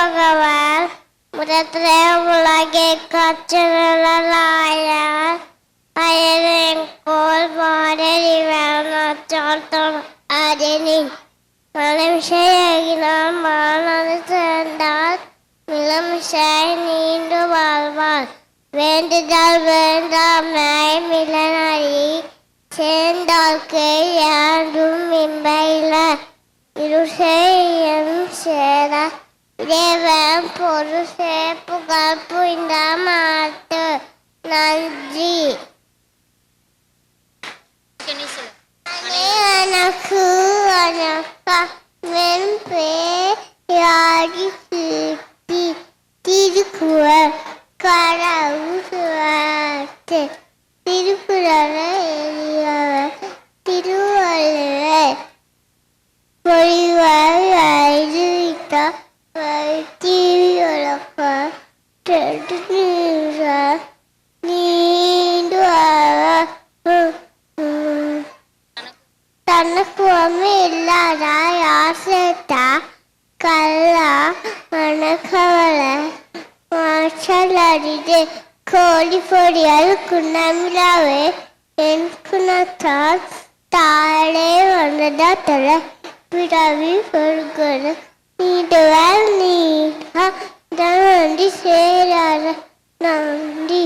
ഭഗവാൻ മുരത്രേ ഉലകെ കച്ചലായ അയലെങ്കോൾ മാരരിവനോത്തോൾ അരനി மலமிசையாகினால் மானது சேர்ந்தால் மிளமிசை நீண்டு வாழ்வார் வேண்டுதல் வேண்டாம் மிளனறி சேர்ந்தால்க்கு யாண்டும் இன்பையில இருசேயம் சேர இறைவன் பொருசே புகழ் புரிந்த மாட்டு நன்றி. எனக்கு அனக்கா வெண்பேயாடி சிப்பி திருக்குறள் கடவுள் திருக்குறளை எழுதியவர் திருவள்ளுவர். பொறிவாய் எழுதிட்ட வைத்தியுலகம் நீண்டு தனக்கு ஒன்று இல்லாதா யாசேட்டா கல்லா மணக்கவலை மாற்றல் அரிது கோழி பொடியால் குணமிழாவே என் குணத்தால் தாழே வந்ததா தொலை பிறவி பொருட்கள் நீடுவார் நீ நன்றி சேராத நன்றி.